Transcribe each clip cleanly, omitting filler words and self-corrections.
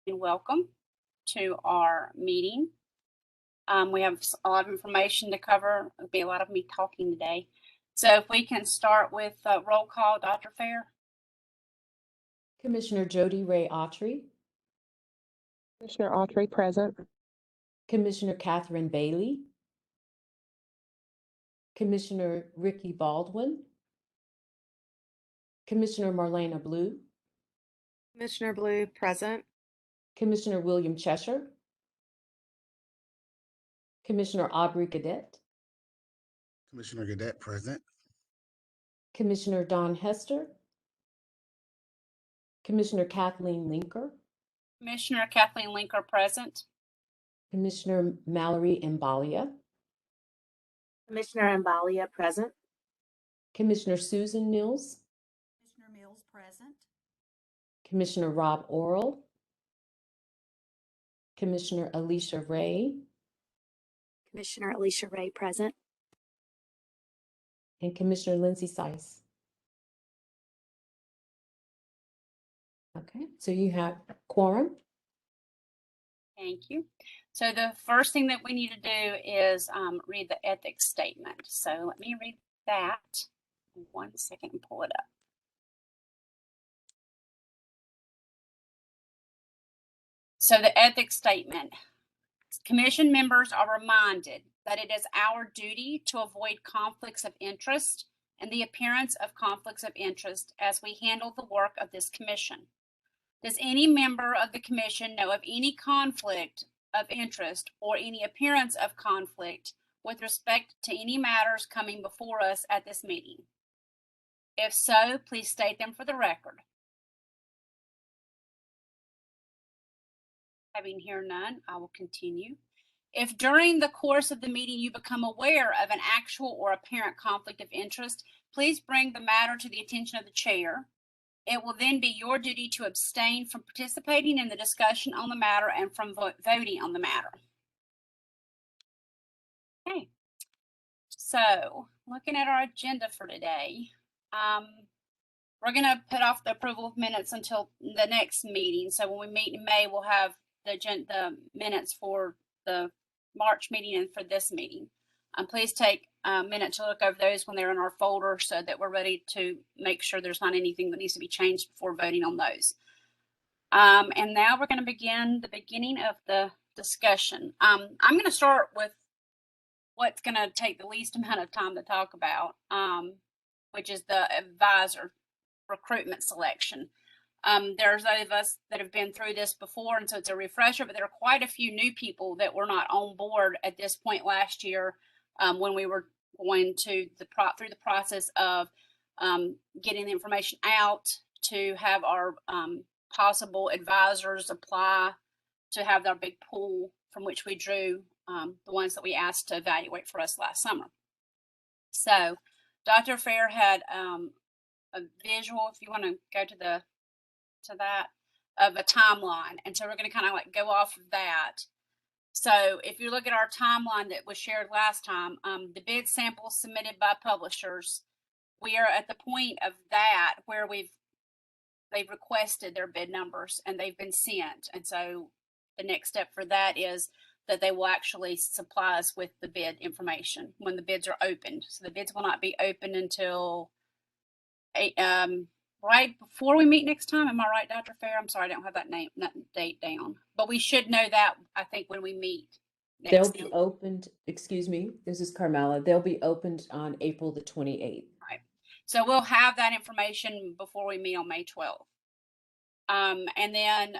and welcome to our meeting. We have a lot of information to cover. It'll be a lot of me talking today. So if we can start with roll call, Dr. Fair. Commissioner Jody Ray Autry. Commissioner Autry, present. Commissioner Catherine Bailey. Commissioner Ricky Baldwin. Commissioner Marlena Blue. Commissioner Blue, present. Commissioner William Cheshire. Commissioner Aubrey Gadet. Commissioner Gadet, present. Commissioner Don Hester. Commissioner Kathleen Linker. Commissioner Kathleen Linker, present. Commissioner Mallory Mbalia. Commissioner Mbalia, present. Commissioner Susan Mills. Commissioner Mills, present. Commissioner Rob Oral. Commissioner Alicia Ray. Commissioner Alicia Ray, present. And Commissioner Lindsay Seiss. Okay, so you have quorum. Thank you. So the first thing that we need to do is read the ethics statement. So let me read that. 1 second and pull it up. So the ethics statement. Commission members are reminded that it is our duty to avoid conflicts of interest and the appearance of conflicts of interest as we handle the work of this commission. Does any member of the commission know of any conflict of interest or any appearance of conflict with respect to any matters coming before us at this meeting? If so, please state them for the record. Having here none, I will continue. If during the course of the meeting you become aware of an actual or apparent conflict of interest, please bring the matter to the attention of the chair. It will then be your duty to abstain from participating in the discussion on the matter and from voting on the matter. Okay, so looking at our agenda for today, we're going to put off the approval of minutes until the next meeting. So when we meet in May, we'll have the minutes for the March meeting and for this meeting. Please take a minute to look over those when they're in our folder so that we're ready to make sure there's not anything that needs to be changed before voting on those. And now we're going to begin the beginning of the discussion. I'm going to start with what's going to take the least amount of time to talk about, which is the advisor recruitment selection. There's those of us that have been through this before, and so it's a refresher, but there are quite a few new people that were not on board at this point last year when we were going to through the process of getting the information out to have our possible advisors apply to have our big pool from which we drew the ones that we asked to evaluate for us last summer. So Dr. Fair had a visual, if you want to go to that, of a timeline. And so we're going to kind of like go off of that. So if you look at our timeline that was shared last time, the bid samples submitted by publishers, we are at the point of that where they've requested their bid numbers and they've been sent. And so the next step for that is that they will actually supply us with the bid information when the bids are opened. So the bids will not be open until right before we meet next time. Am I right, Dr. Fair? I'm sorry, I don't have that date down, but we should know that, I think, when we meet next They'll time. be opened, excuse me, this is Carmela. They'll be opened on April the 28th. Right. So we'll have that information before we meet on May 12th. And then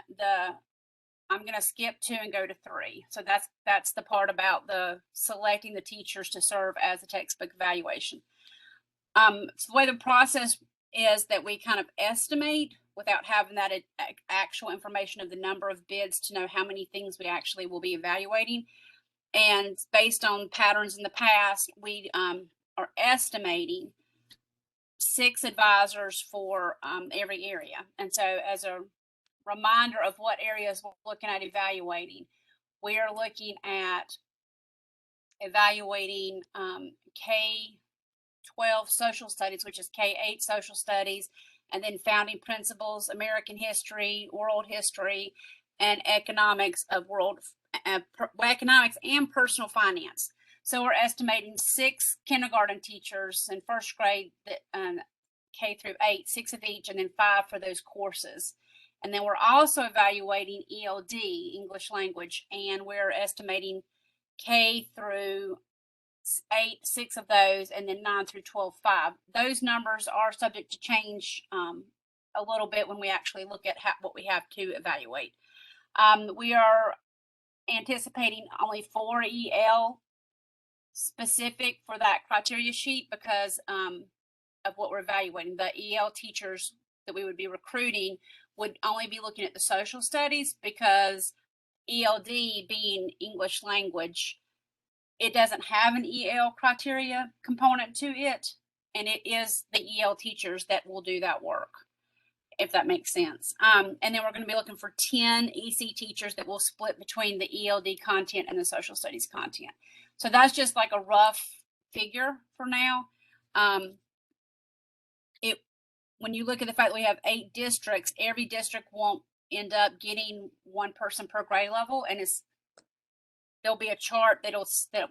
I'm going to skip 2 and go to 3. So that's the part about the selecting the teachers to serve as a textbook evaluation. So the way the process is that we kind of estimate without having that actual information of the number of bids to know how many things we actually will be evaluating. And based on patterns in the past, we are estimating 6 advisors for every area. And so as a reminder of what areas we're looking at evaluating, we are looking at evaluating K-12 social studies, which is K-8 social studies, and then founding principles, American history, world history, and economics economics and personal finance. So we're estimating 6 kindergarten teachers in first grade, K through 8, 6 of each, and then 5 for those courses. And then we're also evaluating ELD, English language, and we're estimating K through 8, 6 of those, and then 9 through 12, 5. Those numbers are subject to change a little bit when we actually look at what we have to evaluate. We are anticipating only 4 EL specific for that criteria sheet because of what we're evaluating. The EL teachers that we would be recruiting would only be looking at the social studies because ELD being English language, it doesn't have an EL criteria component to it, and it is the EL teachers that will do that work, if that makes sense. And then we're going to be looking for 10 EC teachers that will split between the ELD content and the social studies content. So that's just like a rough figure for now. When you look at the fact that we have 8 districts, every district won't end up getting 1 person per grade level, and there'll be a chart that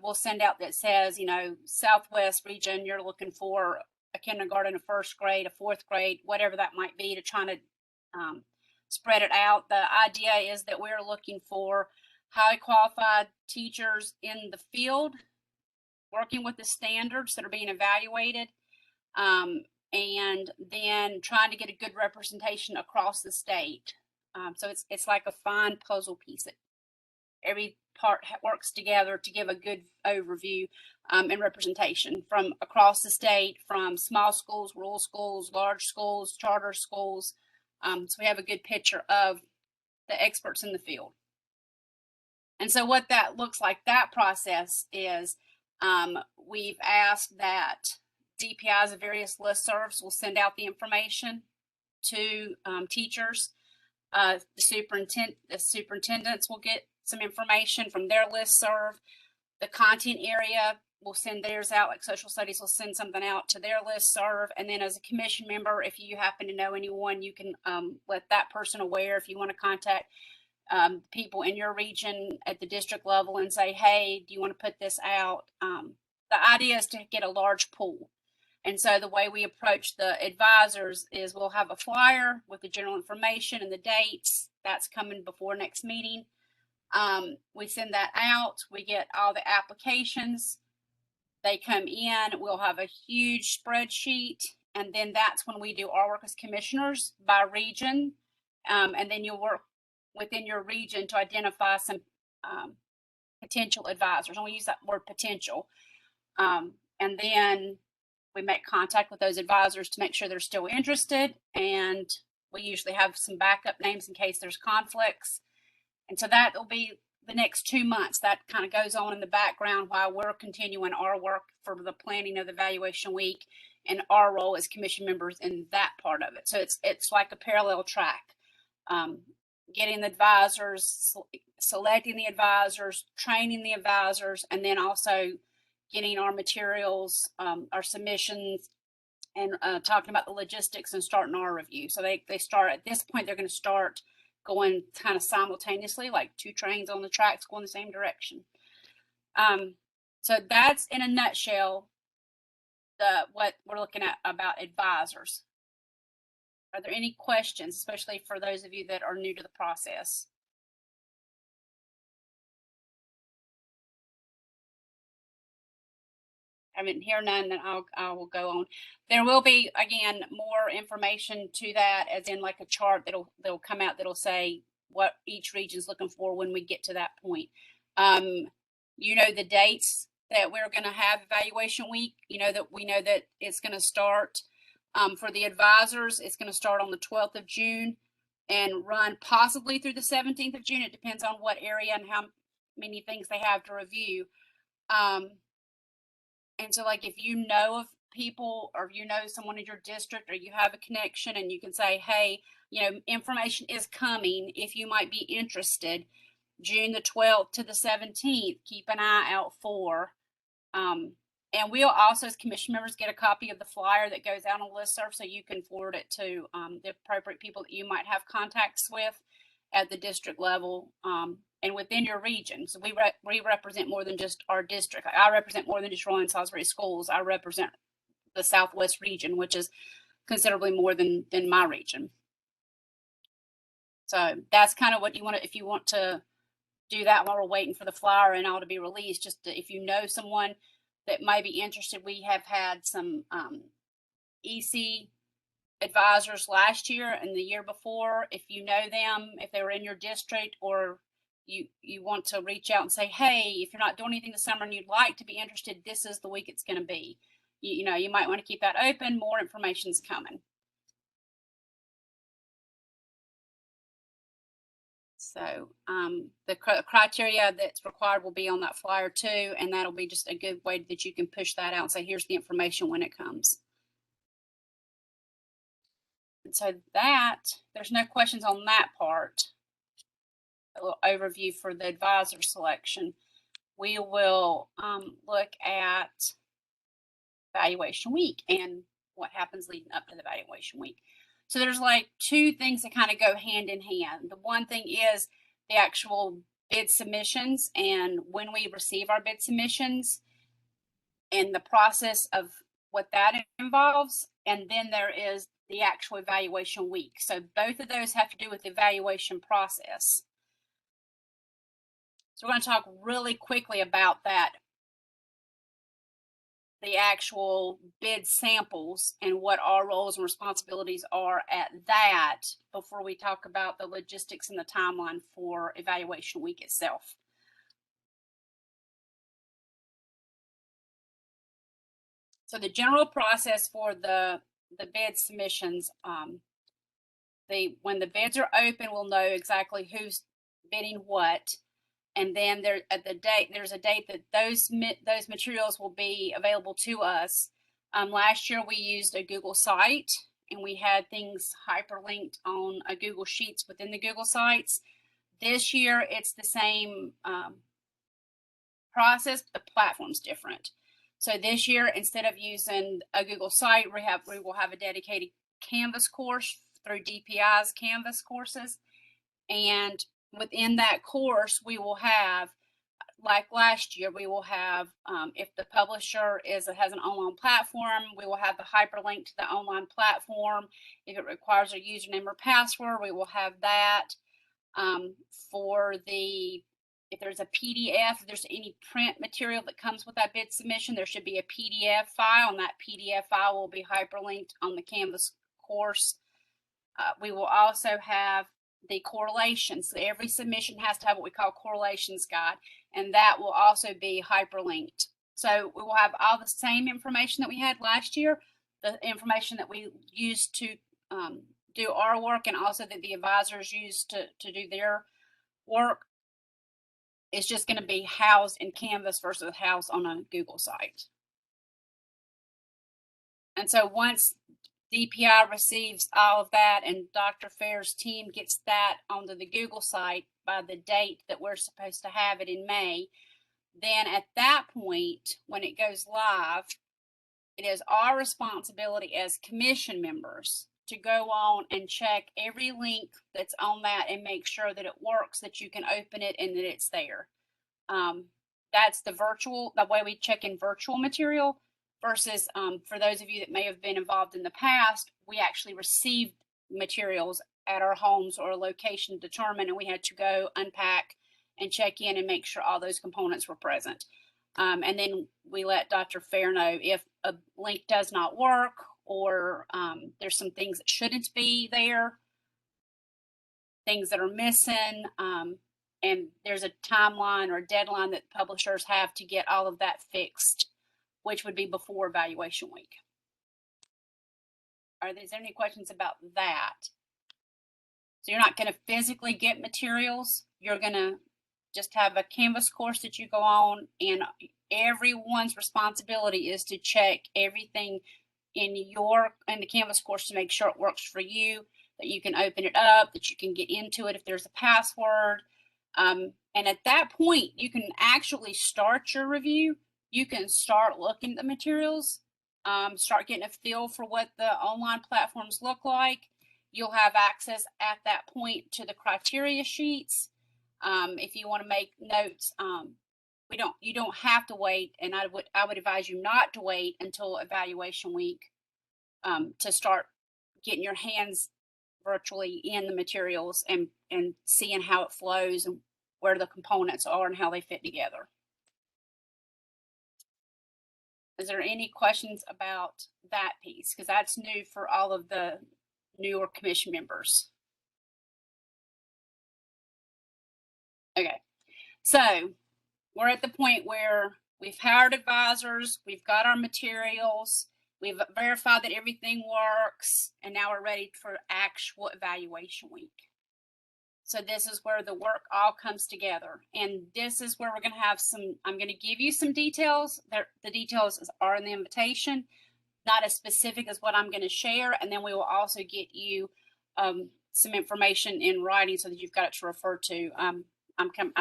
we'll send out that says, Southwest region, you're looking for a kindergarten, a first grade, a 4th grade, whatever that might be, to try to spread it out. The idea is that we're looking for highly qualified teachers in the field, working with the standards that are being evaluated, and then trying to get a good representation across the state. So it's like a fine puzzle piece that every part works together to give a good overview and representation from across the state, from small schools, rural schools, large schools, charter schools. So we have a good picture of the experts in the field. And so what that looks like, that process is we've asked that DPIs of various listservs will send out the information to teachers. The superintendents will get some information from their listserv. The content area will send theirs out, like social studies will send something out to their listserv. And then as a commission member, if you happen to know anyone, you can let that person aware if you want to contact people in your region at the district level and say, hey, do you want to put this out? The idea is to get a large pool. And so the way we approach the advisors is we'll have a flyer with the general information and the dates. That's coming before next meeting. We send that out. We get all the applications. They come in. We'll have a huge spreadsheet. And then that's when we do our work as commissioners by region. And then you'll work within your region to identify some potential advisors. And we use that word potential. And then we make contact with those advisors to make sure they're still interested. And we usually have some backup names in case there's conflicts. And so that will be the next 2 months. That kind of goes on in the background while we're continuing our work for the planning of the evaluation week and our role as commission members in that part of it. So it's like a parallel track. Getting the advisors, selecting the advisors, training the advisors, and then also getting our materials, our submissions, and talking about the logistics and starting our review. So they start at this point, they're going to start going kind of simultaneously, like 2 trains on the tracks going the same direction. So that's in a nutshell what we're looking at about advisors. Are there any questions, especially for those of you that are new to the process? I didn't hear none, then I will go on. There will be, again, more information to that, as in like a chart that'll come out that'll say what each region is looking for when we get to that point. The dates that we're going to have evaluation week. We know that it's going to start for the advisors. It's going to start on the 12th of June and run possibly through the 17th of June. It depends on what area and how many things they have to review. And so, like, if you know of people or you know someone in your district or you have a connection and you can say, hey, information is coming if you might be interested, June the 12th to the 17th, keep an eye out for. And we'll also, as commission members, get a copy of the flyer that goes out on listserv so you can forward it to the appropriate people that you might have contacts with. at the district level, and within your region. So we represent more than just our district. I represent more than just Rowan Salisbury schools. I represent the Southwest region, which is considerably more than my region. So that's kind of what you want to, if you want to do that while we're waiting for the flyer and all to be released, just to, if you know someone that might be interested, we have had some EC advisors last year and the year before. If you know them, if they were in your district, or you want to reach out and say, hey, if you're not doing anything this summer and you'd like to be interested, this is the week it's going to be. You know, you might want to keep that open. More information's coming. So the criteria that's required will be on that flyer too, and that'll be just a good way that you can push that out and say, here's the information when it comes. And so that, there's no questions on that part. A little overview for the advisor selection. We will look at evaluation week and what happens leading up to the evaluation week. So there's like two things that kind of go hand in hand. The one thing is the actual bid submissions and when we receive our bid submissions and the process of what that involves. And then there is the actual evaluation week. So both of those have to do with the evaluation process. So we're going to talk really quickly about that, the actual bid samples and what our roles and responsibilities are at that before we talk about the logistics and the timeline for evaluation week itself. So the general process for the bid submissions, when the bids are open, we'll know exactly who's bidding what. And then there's a date that those materials will be available to us. Last year we used a Google site and we had things hyperlinked on a Google Sheets within the Google Sites. This year it's the same process, but the platform's different. So this year, instead of using a Google site, we will have a dedicated Canvas course through DPI's Canvas courses. And within that course, we will have, like last year, we will have, if the publisher has an online platform, we will have the hyperlink to the online platform. If it requires a username or password, we will have that. If there's a PDF, if there's any print material that comes with that bid submission, there should be a PDF file, and that PDF file will be hyperlinked on the Canvas course. We will also have the correlations. So every submission has to have what we call correlations guide, and that will also be hyperlinked. So we will have all the same information that we had last year, the information that we used to do our work, and also that the advisors used to do their work. It's just going to be housed in Canvas versus housed on a Google site. And so once DPI receives all of that and Dr. Fair's team gets that onto the Google site by the date that we're supposed to have it in May, then at that point, when it goes live, it is our responsibility as commission members to go on and check every link that's on that and make sure that it works, that you can open it and that it's there. That's the way we check in virtual material versus for those of you that may have been involved in the past, we actually received materials at our homes or a location determined, and we had to go unpack and check in and make sure all those components were present. And then we let Dr. Fair know if a link does not work or there's some things that shouldn't be there, things that are missing, and there's a timeline or a deadline that publishers have to get all of that fixed, which would be before evaluation week. Are there any questions about that? So you're not going to physically get materials. You're going to just have a Canvas course that you go on, and everyone's responsibility is to check everything in the Canvas course to make sure it works for you, that you can open it up, that you can get into it if there's a password. And at that point, you can actually start your review. You can start looking at the materials, start getting a feel for what the online platforms look like. you'll have access at that point to the criteria sheets. If you want to make notes, you don't have to wait, and I would advise you not to wait until evaluation week to start getting your hands virtually in the materials and seeing how it flows and where the components are and how they fit together. Is there any questions about that piece? Because that's new for all of the newer commission members. Okay, so we're at the point where we've hired advisors, we've got our materials, we've verified that everything works, and now we're ready for actual evaluation week. So this is where the work all comes together. And this is where we're going to have I'm going to give you some details. The details are in the invitation, not as specific as what I'm going to share. And then we will also get you some information in writing so that you've got it to refer to. I'm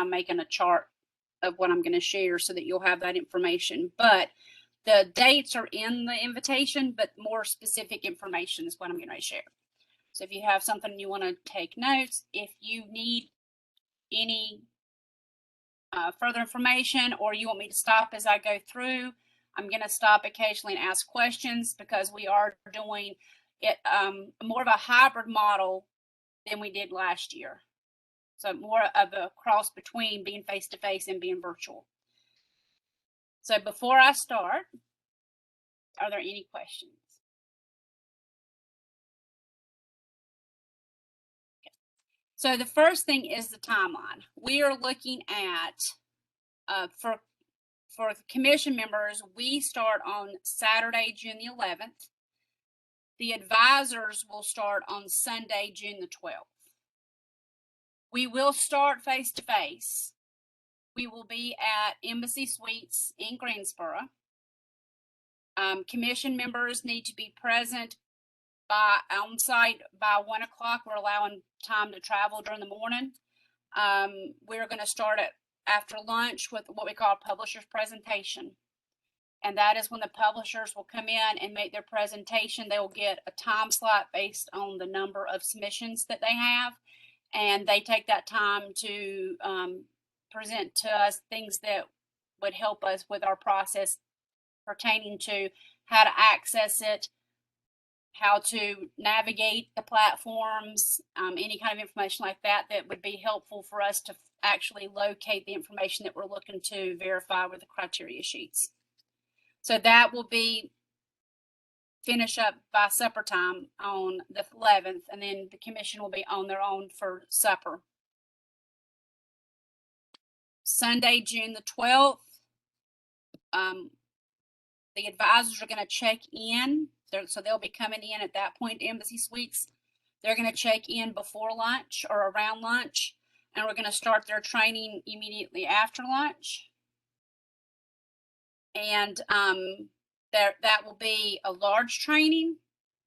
making a chart of what I'm going to share so that you'll have that information. But the dates are in the invitation, but more specific information is what I'm going to share. So if you have something you want to take notes, if you need any further information or you want me to stop as I go through, I'm going to stop occasionally and ask questions because we are doing it more of a hybrid model than we did last year. So more of a cross between being face-to-face and being virtual. So before I start, are there any questions? Okay. So the first thing is the timeline. We are looking at, for the commission members, we start on Saturday, June the 11th. The advisors will start on Sunday, June the 12th. We will start face-to-face. We will be at Embassy Suites in Greensboro. Commission members need to be present on site by 1 o'clock. We're allowing time to travel during the morning. We're going to start after lunch with what we call a publisher's presentation. And that is when the publishers will come in and make their presentation. They will get a time slot based on the number of submissions that they have. And they take that time to present to us things that would help us with our process pertaining to how to access it, how to navigate the platforms, any kind of information like that that would be helpful for us to actually locate the information that we're looking to verify with the criteria sheets. So that will be finish up by supper time on the 11th, and then the commission will be on their own for supper. Sunday, June the 12th, the advisors are going to check in. So they'll be coming in at that point to Embassy Suites. They're going to check in before lunch or around lunch, and we're going to start their training immediately after lunch. And that will be a large training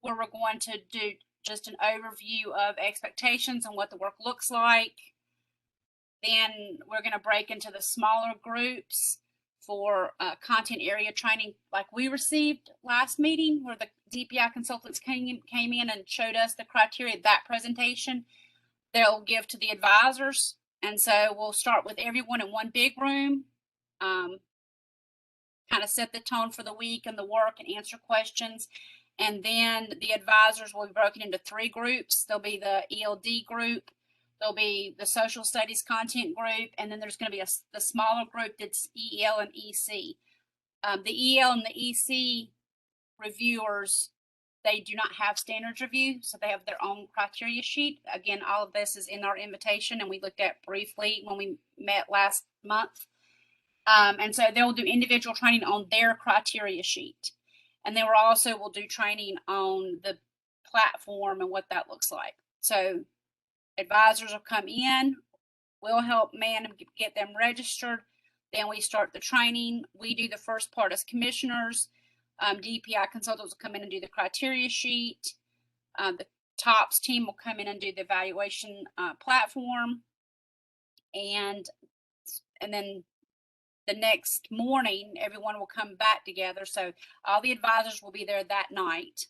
where we're going to do just an overview of expectations and what the work looks like. Then we're going to break into the smaller groups for content area training like we received last meeting, where the DPI consultants came in and showed us the criteria. That presentation they'll give to the advisors. And so we'll start with everyone in one big room, kind of set the tone for the week and the work and answer questions. And then the advisors will be broken into 3 groups. There'll be the ELD group, there'll be the social studies content group, and then there's going to be the smaller group that's EL and EC. The EL and the EC reviewers, they do not have standards review, so they have their own criteria sheet. Again, all of this is in our invitation, and we looked at briefly when we met last month. And so they'll do individual training on their criteria sheet. And then we'll do training on the platform and what that looks like. So advisors will come in, we'll help man and get them registered. Then we start the training. We do the first part as commissioners. DPI consultants will come in and do the criteria sheet. The TOPS team will come in and do the evaluation platform. And then the next morning, everyone will come back together. So all the advisors will be there that night.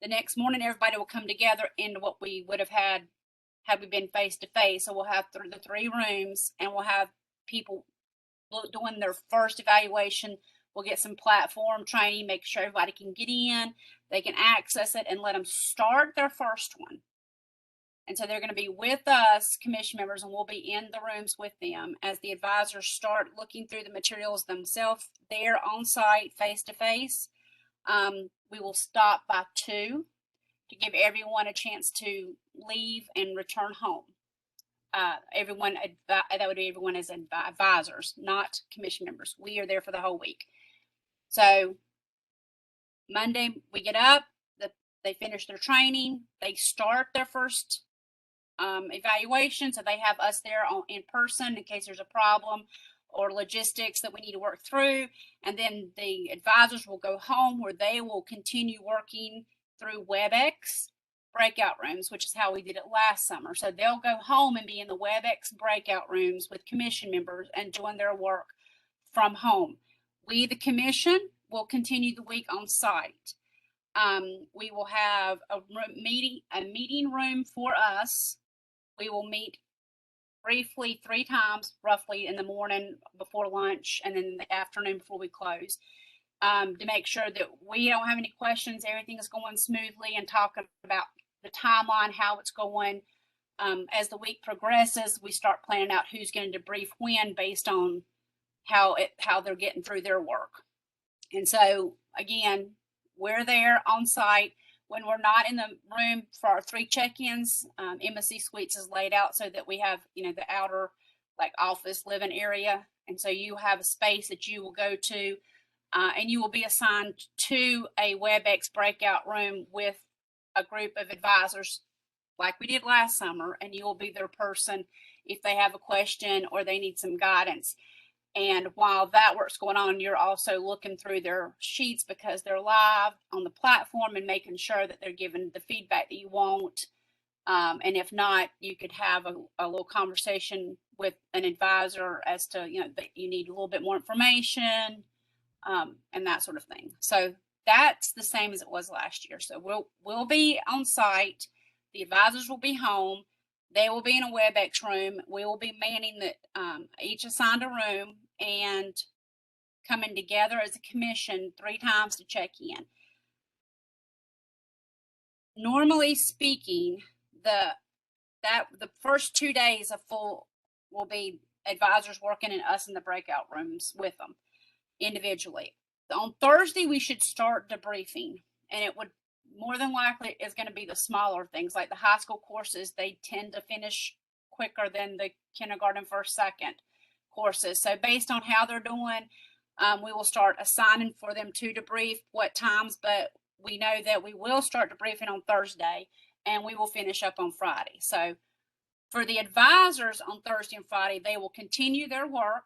The next morning, everybody will come together in what we would have had we been face to face. So we'll have the 3 rooms, and we'll have people doing their first evaluation. We'll get some platform training, make sure everybody can get in, they can access it, and let them start their first one. And so they're going to be with us, commission members, and we'll be in the rooms with them as the advisors start looking through the materials themselves there on site, face to face. We will stop by 2 to give everyone a chance to leave and return home. Everyone, that would be everyone as advisors, not commission members. We are there for the whole week. So Monday we get up, they finish their training, they start their first evaluation. So they have us there in person in case there's a problem or logistics that we need to work through. And then the advisors will go home where they will continue working through WebEx breakout rooms, which is how we did it last summer. So they'll go home and be in the WebEx breakout rooms with commission members and doing their work from home. We, the commission, will continue the week on site. We will have a meeting room for us. We will meet briefly 3 times, roughly in the morning before lunch, and then in the afternoon before we close, to make sure that we don't have any questions, everything is going smoothly, and talking about the timeline, how it's going. As the week progresses, we start planning out who's going to debrief when based on how they're getting through their work. And so again, we're there on site. When we're not in the room for our 3 check-ins, Embassy Suites is laid out so that we have, the outer like office living area. And so you have a space that you will go to, and you will be assigned to a WebEx breakout room with a group of advisors like we did last summer, and you will be their person if they have a question or they need some guidance. And while that work's going on, you're also looking through their sheets because they're live on the platform and making sure that they're giving the feedback that you want. And if not, you could have a little conversation with an advisor as to, that you need a little bit more information, and that sort of thing. So that's the same as it was last year. So we'll be on site. The advisors will be home. They will be in a WebEx room. We will be manning each assigned a room and coming together as a commission 3 times to check in. Normally speaking, the first 2 days will be advisors working and us in the breakout rooms with them individually. On Thursday, we should start debriefing, and it would more than likely is going to be the smaller things like the high school courses. They tend to finish quicker than the kindergarten, first, second courses. So based on how they're doing, we will start assigning for them to debrief what times, but we know that we will start debriefing on Thursday and we will finish up on Friday. So for the advisors on Thursday and Friday, they will continue their work.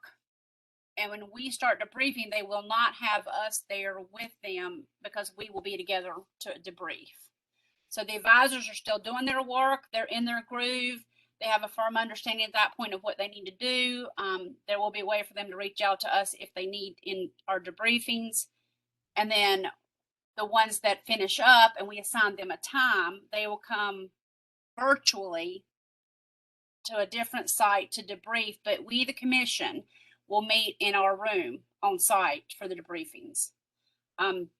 And when we start debriefing, they will not have us there with them because we will be together to debrief. So the advisors are still doing their work. They're in their groove. They have a firm understanding at that point of what they need to do. There will be a way for them to reach out to us if they need in our debriefings. And then the ones that finish up and we assign them a time, they will come virtually to a different site to debrief. But we, the commission, will meet in our room on site for the debriefings.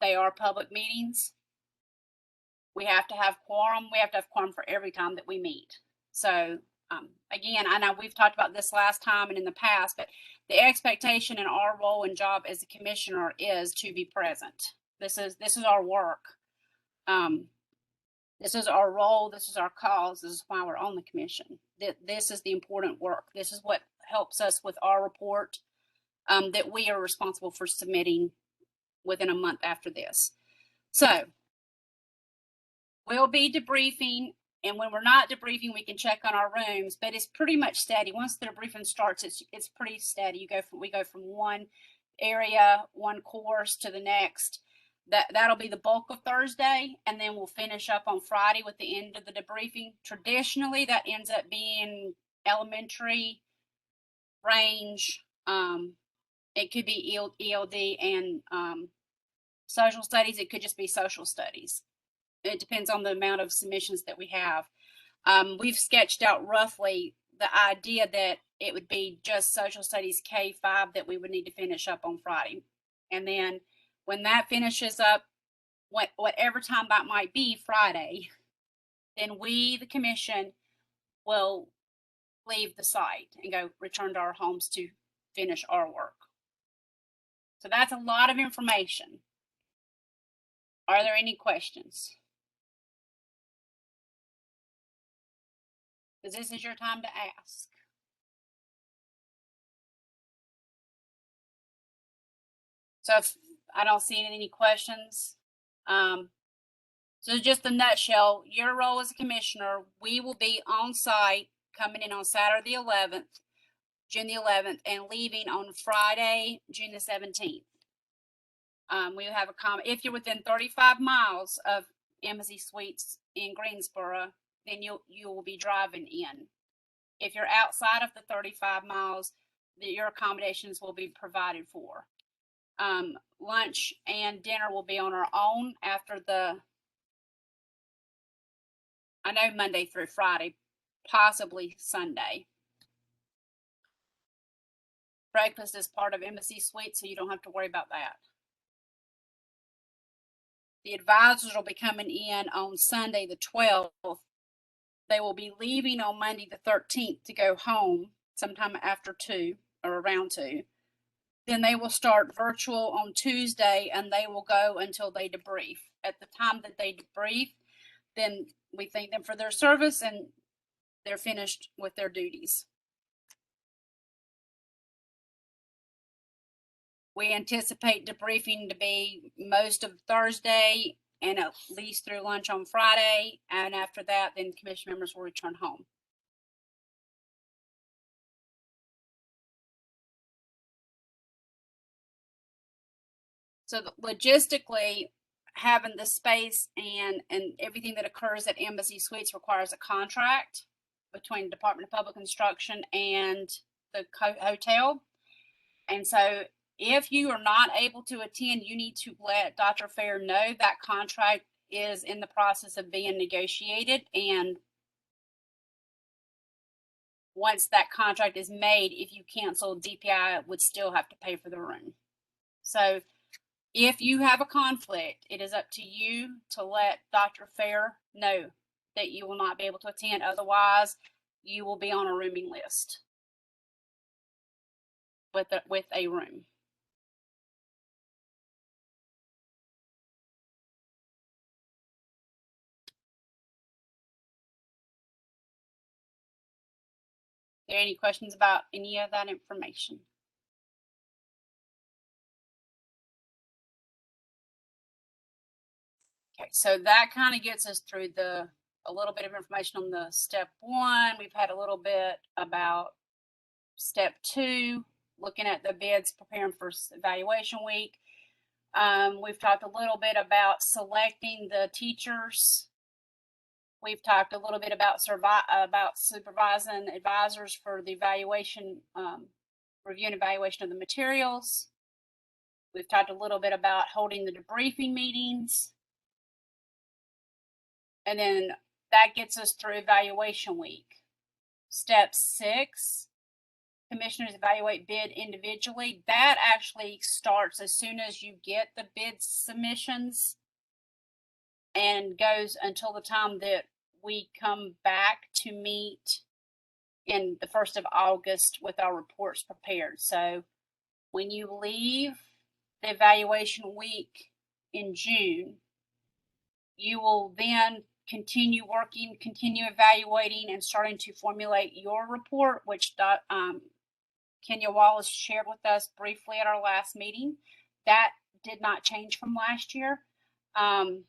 They are public meetings. We have to have quorum. We have to have quorum for every time that we meet. So again, I know we've talked about this last time and in the past, but the expectation in our role and job as a commissioner is to be present. This is our work. This is our role. This is our cause. This is why we're on the commission. This is the important work. This is what helps us with our report that we are responsible for submitting within a month after this. So we'll be debriefing, and when we're not debriefing, we can check on our rooms, but it's pretty much steady. Once the debriefing starts, it's pretty steady. We go from one area, one course to the next. That'll be the bulk of Thursday, and then we'll finish up on Friday with the end of the debriefing. Traditionally, that ends up being elementary, range. It could be ELD and social studies. It could just be social studies. It depends on the amount of submissions that we have. We've sketched out roughly the idea that it would be just social studies K-5 that we would need to finish up on Friday. And then when that finishes up, whatever time that might be, Friday, then we, the commission, will leave the site and go return to our homes to finish our work. So that's a lot of information. Are there any questions? Because this is your time to ask. So if I don't see any questions, so just a nutshell, your role as a commissioner, we will be on site coming in on Saturday the 11th, June the 11th, and leaving on Friday, June the 17th. We have if you're within 35 miles of Embassy Suites in Greensboro, then you will be driving in. If you're outside of the 35 miles, your accommodations will be provided for. Lunch and dinner will be on our own after I know Monday through Friday, possibly Sunday. Breakfast is part of Embassy Suite, so you don't have to worry about that. The advisors will be coming in on Sunday the 12th. They will be leaving on Monday the 13th to go home sometime after 2 or around 2. Then they will start virtual on Tuesday, and they will go until they debrief. At the time that they debrief, then we thank them for their service and they're finished with their duties. We anticipate debriefing to be most of Thursday and at least through lunch on Friday. And after that, then commission members will return home. So logistically, having the space and everything that occurs at Embassy Suites requires a contract between the Department of Public Instruction and the hotel. And so if you are not able to attend, you need to let Dr. Fair know that contract is in the process of being negotiated. And once that contract is made, if you cancel, DPI would still have to pay for the room. So if you have a conflict, it is up to you to let Dr. Fair know that you will not be able to attend. Otherwise, you will be on a rooming list with a room. Are there any questions about any of that information? Okay, so that kind of gets us through a little bit of information on the step 1. We've had a little bit about step 2, looking at the bids, preparing for evaluation week. We've talked a little bit about selecting the teachers. We've talked a little bit about supervising advisors for the evaluation, review and evaluation of the materials. We've talked a little bit about holding the debriefing meetings. And then that gets us through evaluation week. Step 6, commissioners evaluate bid individually. That actually starts as soon as you get the bid submissions and goes until the time that we come back to meet in the 1st of August with our reports prepared. So when you leave the evaluation week in June, you will then continue working, continue evaluating, and starting to formulate your report, which Kenya Wallace shared with us briefly at our last meeting. That did not change from last year. And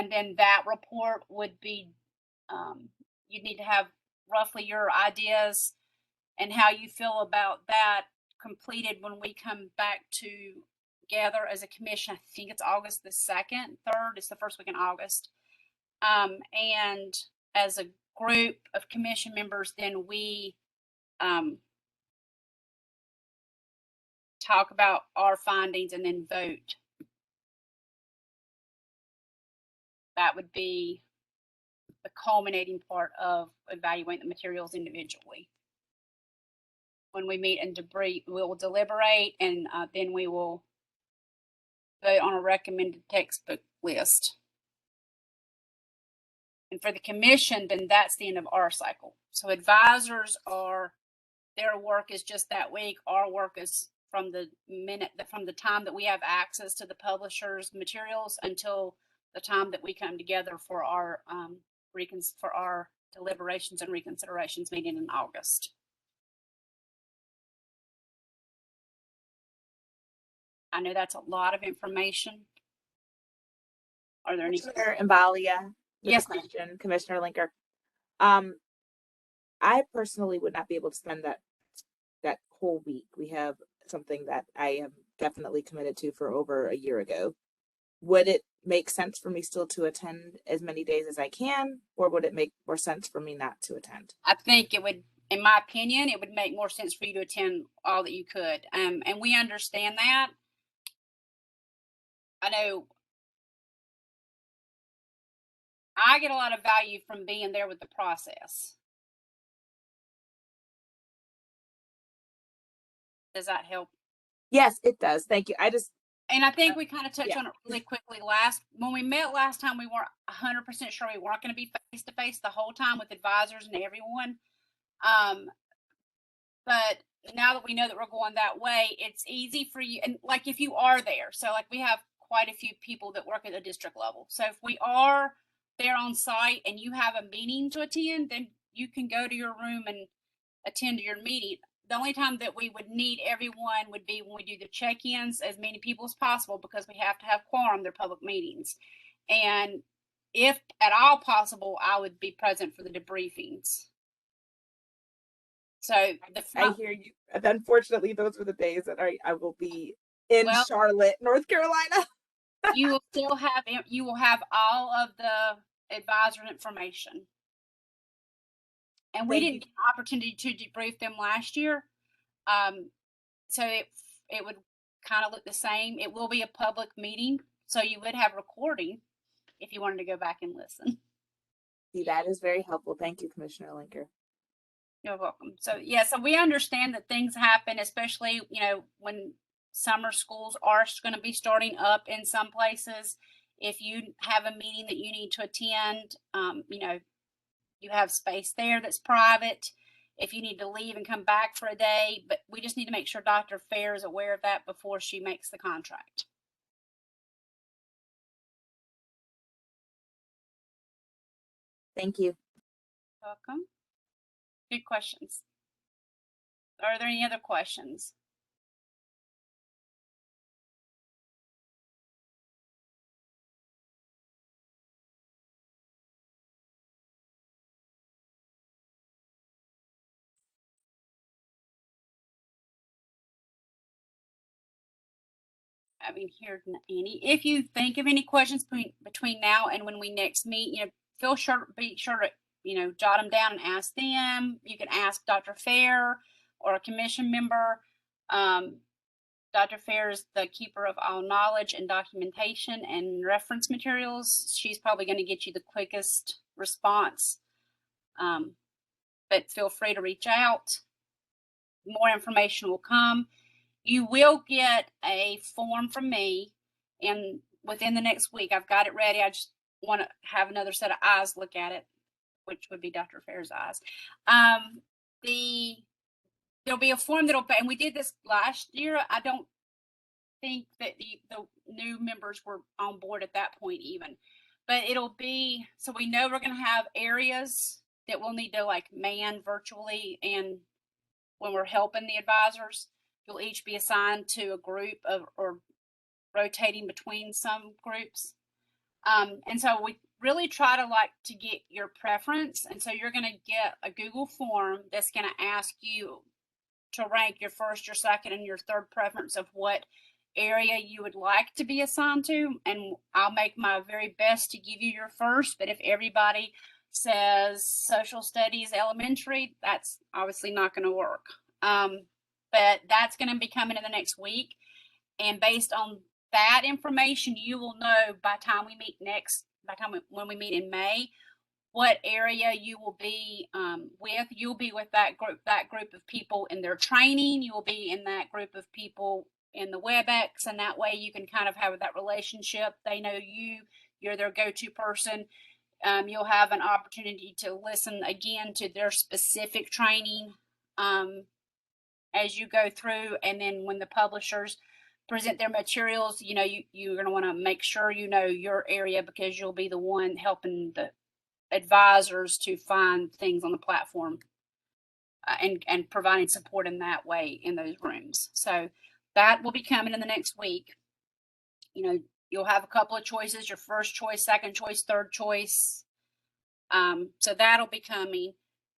then that report would be, you'd need to have roughly your ideas and how you feel about that completed when we come back together as a commission. I think it's August the 2nd, 3rd. It's the first week in August. And as a group of commission members, then we talk about our findings and then vote that would be the culminating part of evaluating the materials individually. When we meet and debrief, we will deliberate, and then we will vote on a recommended textbook list. And for the commission, then that's the end of our cycle. So advisors are, their work is just that week. Our work is from the time that we have access to the publisher's materials until the time that we come together for our deliberations and reconsiderations meeting in August. I know that's a lot of information. Are there any? Commissioner Imbalia, with Yes, a question, Commissioner Linker. I personally would not be able to spend that whole week. We have something that I am definitely committed to for over a year ago. Would it make sense for me still to attend as many days as I can, or would it make more sense for me not to attend? I think it would, in my opinion, it would make more sense for you to attend all that you could. And we understand that. I know I get a lot of value from being there with the process. Does that help? Yes, it does. Thank you. And I think we kind of touched yeah. on it really quickly when we met last time. We weren't 100% sure we weren't going to be face to face the whole time with advisors and everyone. But now that we know that we're going that way, it's easy for you. And like if you are there, so like we have quite a few people that work at the district level. So if we are there on site and you have a meeting to attend, then you can go to your room and attend to your meeting. The only time that we would need everyone would be when we do the check-ins, as many people as possible, because we have to have quorum. They're public meetings. And if at all possible, I would be present for the debriefings. So I hear you. Unfortunately, those were the days that I will be in Charlotte, North Carolina. you will have all of the advisor information. And we didn't get an opportunity to debrief them last year. So it would kind of look the same. It will be a public meeting, so you would have recording if you wanted to go back and listen. See, that is very helpful. Thank you, Commissioner Linker. You're welcome. So yeah, so we understand that things happen, especially, when summer schools are going to be starting up in some places. If you have a meeting that you need to attend, you have space there that's private. If you need to leave and come back for a day, but we just need to make sure Dr. Fair is aware of that before she makes the contract. Thank you. Welcome. Good questions. Are there any other questions? Having heard any. If you think of any questions between now and when we next meet, be sure to jot them down and ask them. You can ask Dr. Fair or a commission member. Dr. Fair is the keeper of all knowledge and documentation and reference materials. She's probably going to get you the quickest response. But feel free to reach out. More information will come. You will get a form from me within the next week. I've got it ready. I just want to have another set of eyes look at it, which would be Dr. Fair's eyes. There'll be a form and we did this last year. I don't think that the new members were on board at that point even, but it'll be, so we know we're going to have areas that we'll need to man virtually, and when we're helping the advisors, you'll each be assigned to a group or rotating between some groups. And so we really try to get your preference. And so you're going to get a Google form that's going to ask you to rank your first, your second, and your third preference of what area you would like to be assigned to. And I'll make my very best to give you your first. But if everybody says social studies elementary, that's obviously not going to work. But that's going to be coming in the next week. And based on that information, you will know by the time we meet next by the time when we meet in May, what area you will be with. You'll be with that group of people in their training. You will be in that group of people in the WebEx, and that way you can kind of have that relationship. They know you're their go-to person. You'll have an opportunity to listen again to their specific training as you go through, and then when the publishers present their materials, you're going to want to make sure you know your area, because you'll be the one helping the advisors to find things on the platform and providing support in that way in those rooms. So that will be coming in the next week. You'll have a couple of choices: your first choice, second choice, third choice. So that'll be coming.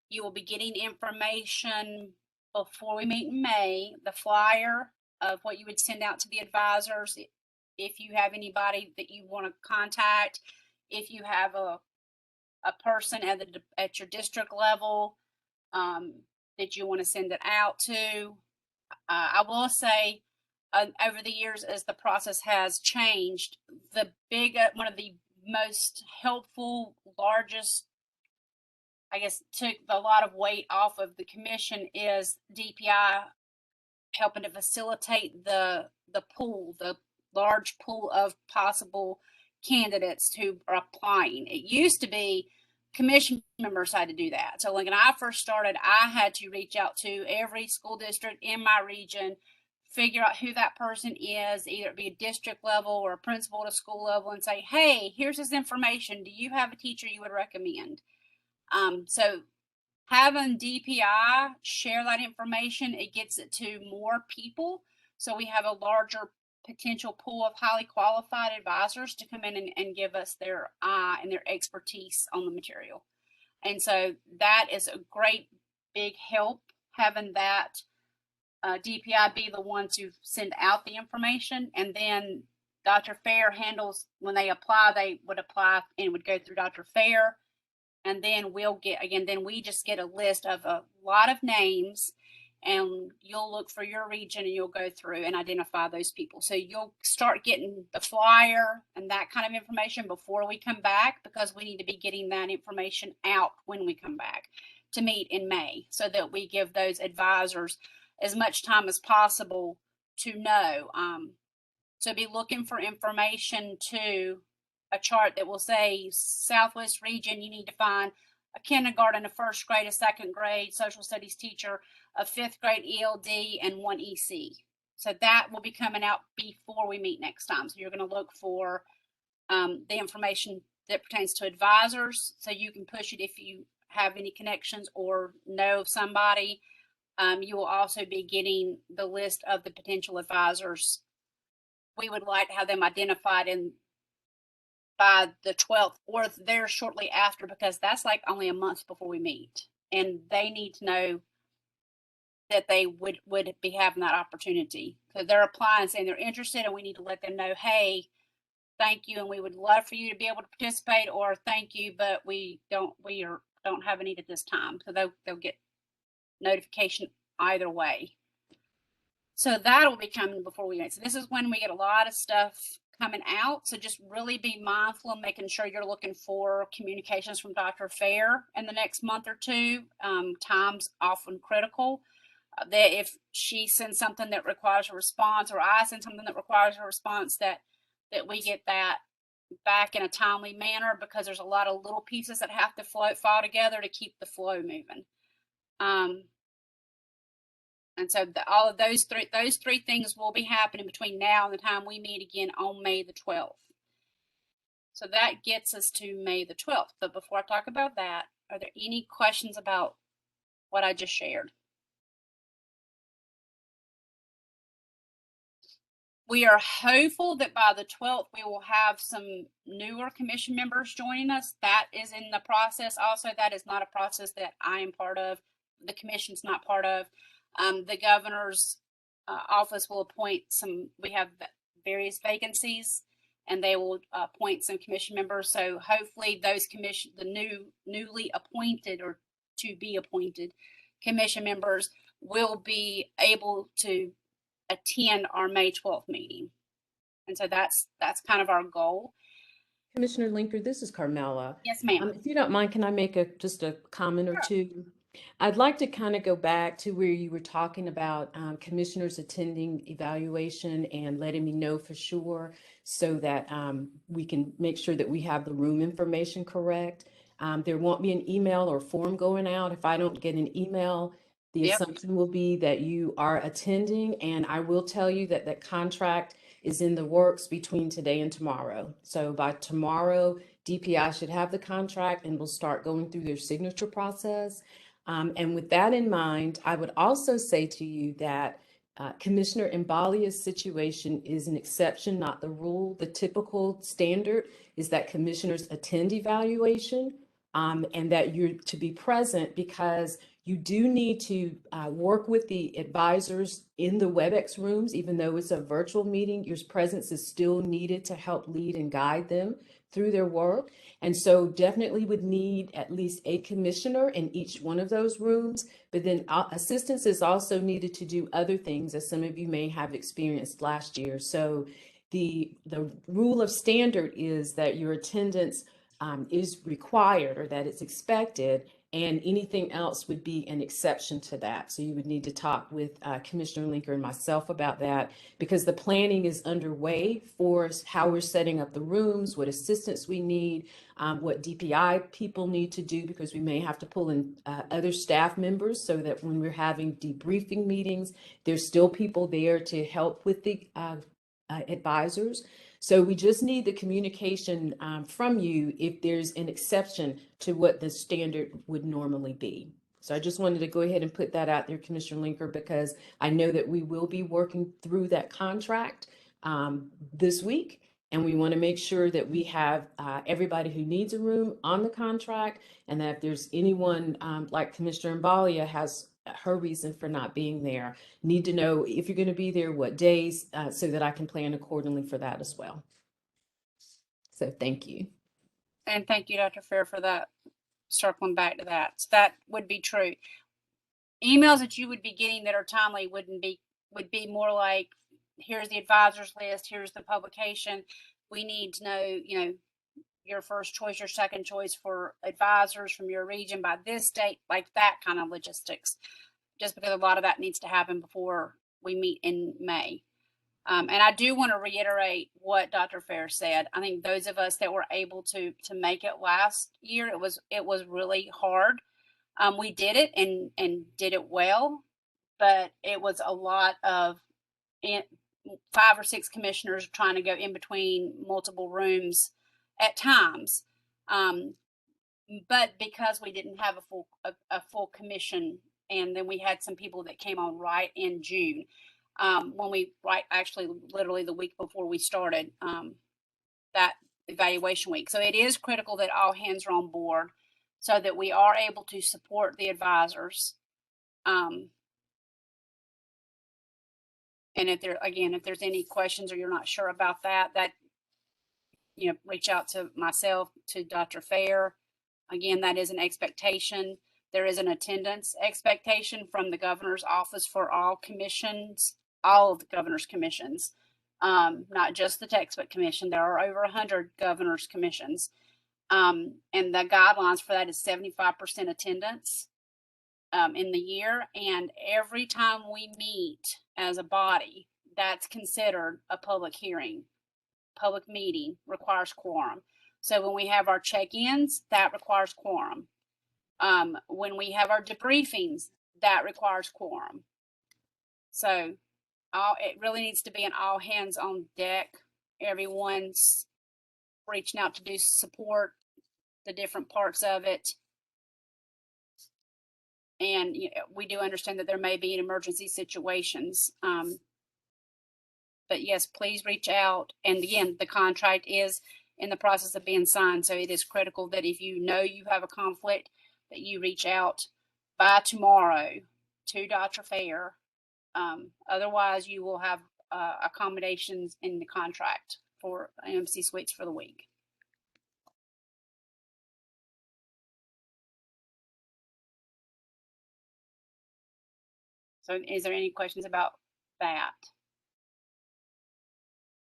You will be getting information before we meet in May, the flyer of what you would send out to the advisors. If you have anybody that you want to contact, if you have a person at your district level that you want to send it out to. I will say, over the years, as the process has changed, one of the most helpful, largest, I guess, took a lot of weight off of the commission is DPI helping to facilitate the large pool of possible candidates who are applying. It used to be commission members had to do that. So when I first started, I had to reach out to every school district in my region, figure out who that person is, either it be a district level or a principal at a school level, and say, hey, here's this information. Do you have a teacher you would recommend? So having DPI share that information, it gets it to more people. So we have a larger potential pool of highly qualified advisors to come in and give us their eye and their expertise on the material. And so that is a great big help, having that DPI be the one to send out the information. And then Dr. Fair handles, when they would apply and would go through Dr. Fair. And then we just get a list of a lot of names, and you'll look for your region and you'll go through and identify those people. So you'll start getting the flyer and that kind of information before we come back, because we need to be getting that information out when we come back to meet in May, so that we give those advisors as much time as possible to know. So be looking for information to a chart that will say Southwest region, you need to find a kindergarten, a first grade, a second grade social studies teacher, a fifth grade ELD, and one EC. So that will be coming out before we meet next time. So you're going to look for the information that pertains to advisors, so you can push it if you have any connections or know somebody. You will also be getting the list of the potential advisors. We would like to have them identified by the 12th or there shortly after, because that's like only a month before we meet, and they need to know that they would be having that opportunity. So they're applying, saying they're interested, and we need to let them know, hey, thank you, and we would love for you to be able to participate, or thank you, but we don't have a need at this time. So they'll get notification either way. So that'll be coming before we meet. So this is when we get a lot of stuff coming out. So just really be mindful of making sure you're looking for communications from Dr. Fair in the next month or two. Time's often critical. That if she sends something that requires a response, or I send something that requires a response, that we get that back in a timely manner, because there's a lot of little pieces that have to fall together to keep the flow moving. And so all of those three things will be happening between now and the time we meet again on May the 12th. So that gets us to May the 12th. But before I talk about that, are there any questions about what I just shared? We are hopeful that by the 12th, we will have some newer commission members joining us. That is in the process. Also, that is not a process that I am part of. The commission's not part of. The governor's office will appoint we have various vacancies, and they will appoint some commission members. So hopefully those the newly appointed or to be appointed commission members will be able to attend our May 12th meeting. And so that's kind of our goal. Commissioner Linker, this is Carmela. Yes, ma'am. If you don't mind, can I make just a comment or two? I'd like to kind of go back to where you were talking about commissioners attending evaluation and letting me know for sure so that we can make sure that we have the room information correct. There won't be an email or form going out. If I don't get an email, the Yep. assumption will be that you are attending, and I will tell you that that contract is in the works between today and tomorrow. So by tomorrow, DPI should have the contract and will start going through their signature process. And with that in mind, I would also say to you that Commissioner Imbalia's situation is an exception, not the rule. The typical standard is that commissioners attend evaluation and that you're to be present because you do need to work with the advisors in the WebEx rooms, even though it's a virtual meeting, your presence is still needed to help lead and guide them through their work. And so definitely would need at least a commissioner in each one of those rooms, but then assistance is also needed to do other things, as some of you may have experienced last year. So the rule of standard is that your attendance is required or that it's expected, and anything else would be an exception to that. So you would need to talk with Commissioner Linker and myself about that because the planning is underway for how we're setting up the rooms, what assistance we need, what DPI people need to do because we may have to pull in other staff members so that when we're having debriefing meetings, there's still people there to help with the advisors. So we just need the communication from you if there's an exception to what the standard would normally be. So I just wanted to go ahead and put that out there, Commissioner Linker, because I know that we will be working through that contract this week. And we want to make sure that we have everybody who needs a room on the contract, and that if there's anyone like Commissioner Imbalia has her reason for not being there, need to know if you're going to be there, what days, so that I can plan accordingly for that as well. So thank you. And thank you, Dr. Fair, for that. Circling back to that. So that would be true. Emails that you would be getting that are timely would be more like, here's the advisors list, here's the publication. We need to know, your first choice, your second choice for advisors from your region by this date, like that kind of logistics, just because a lot of that needs to happen before we meet in May. And I do want to reiterate what Dr. Fair said. I think those of us that were able to make it last year, it was really hard. We did it and did it well, but it was a lot of 5 or 6 commissioners trying to go in between multiple rooms at times. But because we didn't have a full commission, and then we had some people that came on right in June, when actually literally the week before we started that evaluation week. So it is critical that all hands are on board so that we are able to support the advisors. And if there's any questions or you're not sure about that, reach out to myself, to Dr. Fair. Again, that is an expectation. There is an attendance expectation from the governor's office for all commissions, all of the governor's commissions, not just the textbook commission. There are over 100 governor's commissions. And the guidelines for that is 75% attendance in the year. And every time we meet as a body, that's considered a public hearing. Public meeting requires quorum. So when we have our check-ins, that requires quorum. When we have our debriefings, that requires quorum. So it really needs to be an all hands on deck. Everyone's reaching out to do support the different parts of it. And we do understand that there may be emergency situations. But yes, please reach out. And again, the contract is in the process of being signed. So it is critical that if you know you have a conflict, that you reach out by tomorrow to Dr. Fair. Otherwise, you will have accommodations in the contract for AMC Suites for the week. So is there any questions about that?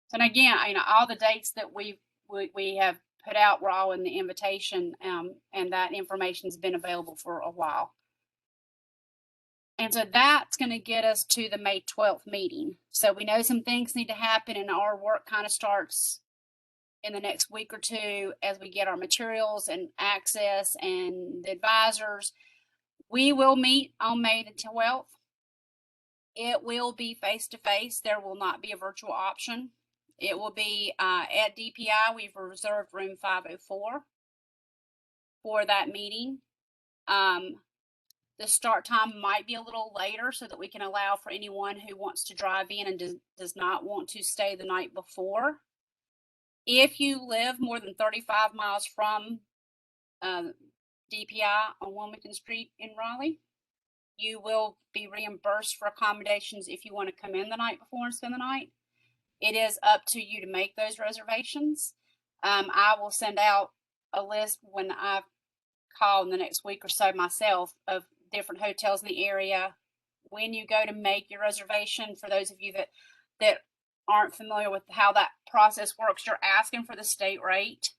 So and again, all the dates that we have put out. We're all in the invitation, and that information's been available for a while. And so that's going to get us to the May 12th meeting. So we know some things need to happen, and our work kind of starts in the next week or two as we get our materials and access and the advisors. We will meet on May the 12th. It will be face-to-face. There will not be a virtual option. It will be at DPI. We've reserved room 504 for that meeting. The start time might be a little later so that we can allow for anyone who wants to drive in and does not want to stay the night before. If you live more than 35 miles from DPI on Wilmington Street in Raleigh, you will be reimbursed for accommodations if you want to come in the night before and spend the night. It is up to you to make those reservations. I will send out a list when I call in the next week or so myself of different hotels in the area. When you go to make your reservation, for those of you that aren't familiar with how that process works, you're asking for the state rate,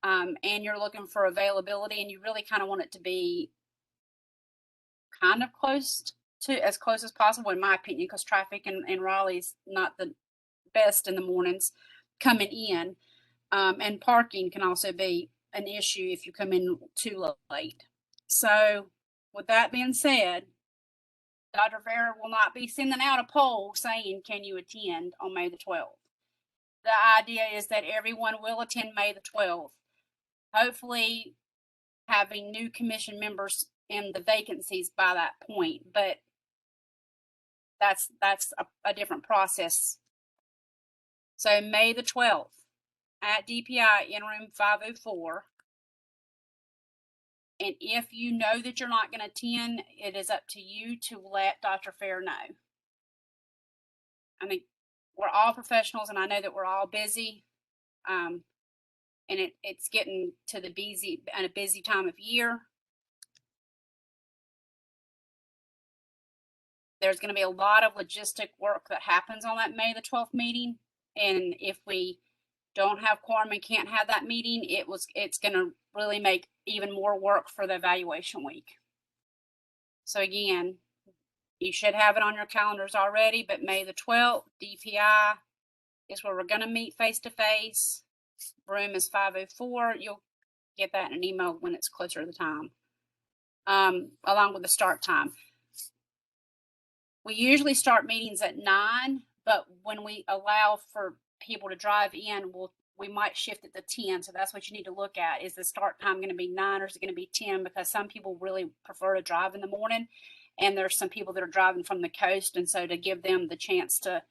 and you're looking for availability, and you really kind of want it to be kind of as close as possible, in my opinion, because traffic in Raleigh's not the best in the mornings coming in, and parking can also be an issue if you come in too late. So with that being said, Dr. Farrer will not be sending out a poll saying, can you attend on May the 12th? The idea is that everyone will attend May the 12th, hopefully having new commission members in the vacancies by that point, but that's a different process. So May the 12th at DPI in room 504. And if you know that you're not going to attend, it is up to you to let Dr. Fair know. I mean, we're all professionals, and I know that we're all busy. And it's getting to a busy time of year. There's going to be a lot of logistic work that happens on that May the 12th meeting. And if we don't have quorum and can't have that meeting, it's going to really make even more work for the evaluation week. So again, you should have it on your calendars already, but May the 12th, DPI is where we're going to meet face-to-face. Room is 504. You'll get that in an email when it's closer to the time, along with the start time. We usually start meetings at 9, but when we allow for people to drive in, we might shift it to 10. So that's what you need to look at. Is the start time going to be 9 or is it going to be 10? Because some people really prefer to drive in the morning, and there's some people that are driving from the coast. And so to give them the chance to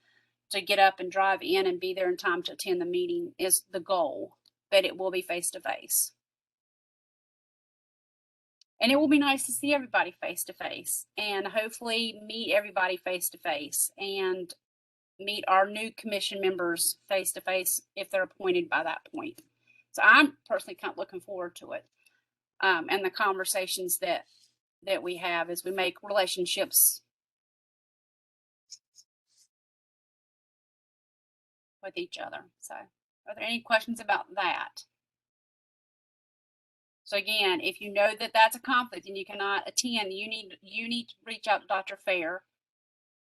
get up and drive in and be there in time to attend the meeting is the goal, but it will be face-to-face. And it will be nice to see everybody face-to-face and hopefully meet everybody face-to-face and meet our new commission members face-to-face if they're appointed by that point. So I'm personally kind of looking forward to it, and the conversations that we have as we make relationships with each other. So are there any questions about that? So again, if you know that that's a conflict and you cannot attend, you need to reach out to Dr. Fair.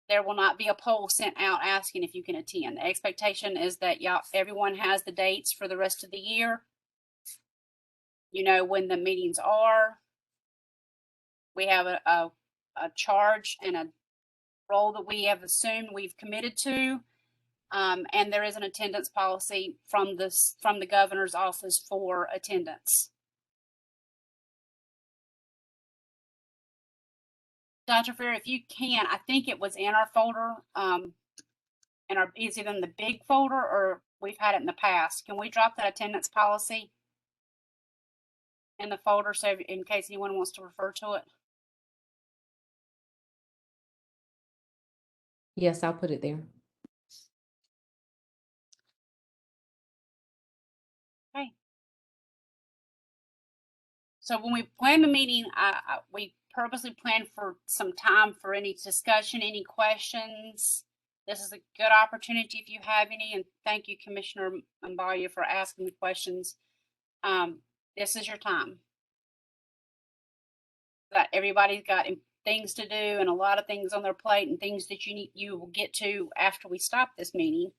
There will not be a poll sent out asking if you can attend. The expectation is that everyone has the dates for the rest of the year. You know when the meetings are. We have a charge and a role that we have assumed we've committed to. And there is an attendance policy from the governor's office for attendance. Dr. Fair, if you can, I think it was in our folder, it's either in the big folder or we've had it in the past. Can we drop that attendance policy in the folder so in case anyone wants to refer to it? Yes, I'll put it there. Okay. So when we plan the meeting, we purposely plan for some time for any discussion, any questions. This is a good opportunity if you have any, and thank you, Commissioner Mbalia, for asking the questions. This is your time. That everybody's got things to do and a lot of things on their plate and things that you will get to after we stop this meeting.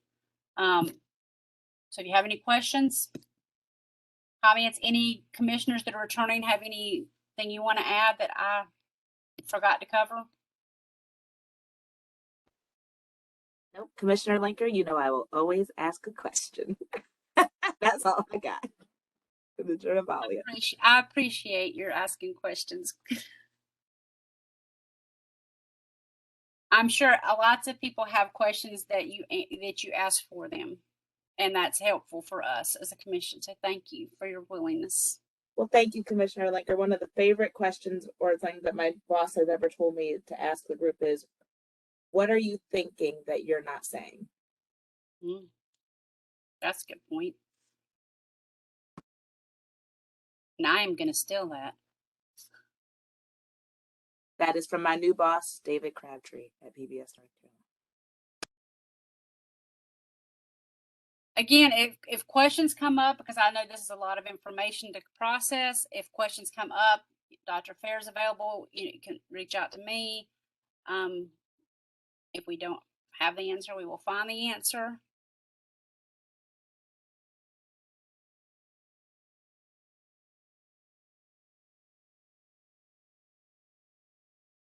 So if you have any questions, comments, any commissioners that are returning have anything you want to add that I forgot to cover? Nope. Commissioner Linker, you know I will always ask a question. That's all I got. Commissioner Mbalia. I appreciate your asking questions. I'm sure lots of people have questions that you ask for them, and that's helpful for us as a commission. So thank you for your willingness. Well, thank you, Commissioner Linker. One of the favorite questions or things that my boss has ever told me to ask the group is, what are you thinking that you're not saying? That's a good point. And I am going to steal that. That is from my new boss, David Crabtree at PBS North Carolina. Again, if questions come up, because I know this is a lot of information to process, if questions come up, Dr. Fair is available. You can reach out to me. If we don't have the answer, we will find the answer.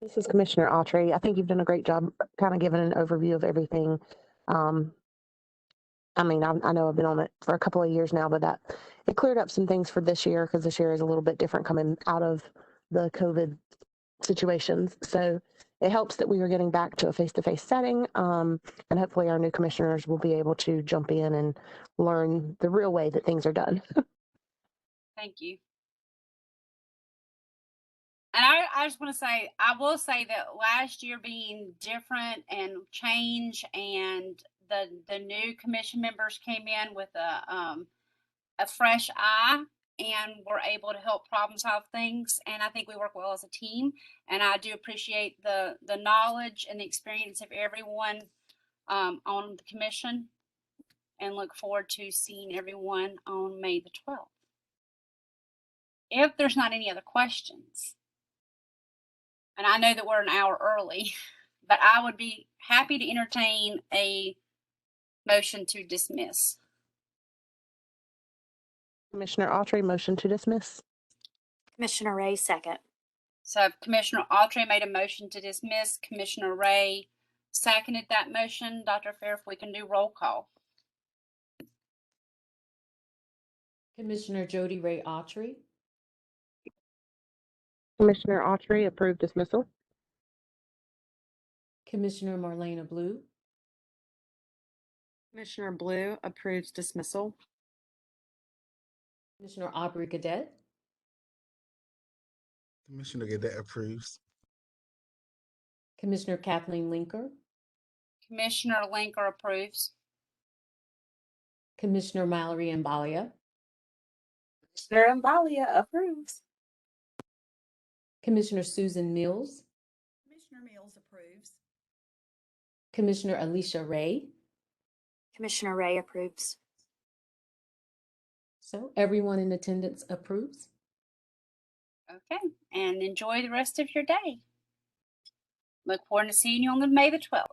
This is Commissioner Autry. I think you've done a great job kind of giving an overview of everything. I mean, I know I've been on it for a couple of years now, but it cleared up some things for this year because this year is a little bit different coming out of the COVID situations. So it helps that we are getting back to a face-to-face setting, and hopefully our new commissioners will be able to jump in and learn the real way that things are done. Thank you. And I just want to say, I will say that last year being different and change, and the new commission members came in with a fresh eye and were able to help problem solve things. And I think we work well as a team. And I do appreciate the knowledge and the experience of everyone on the commission, and look forward to seeing everyone on May the 12th. If there's not any other questions, and I know that we're an hour early, but I would be happy to entertain a motion to dismiss. Commissioner Autry, motion to dismiss. Commissioner Ray, second. So Commissioner Autry made a motion to dismiss. Commissioner Ray seconded that motion. Dr. Fair, if we can do roll call. Commissioner Jody Ray Autry, Commissioner Autry, approve dismissal. Commissioner Marlena Blue, Commissioner Blue approves dismissal. Commissioner Aubrey Cadet, Commissioner Gadet approves. Commissioner Kathleen Linker, Commissioner Linker approves. Commissioner Mallory Mbalia, Commissioner Mbalia approves. Commissioner Susan Mills, Commissioner Mills approves. Commissioner Alicia Ray. Commissioner Ray approves. So everyone in attendance approves. Okay, and enjoy the rest of your day. Look forward to seeing you on the May the 12th.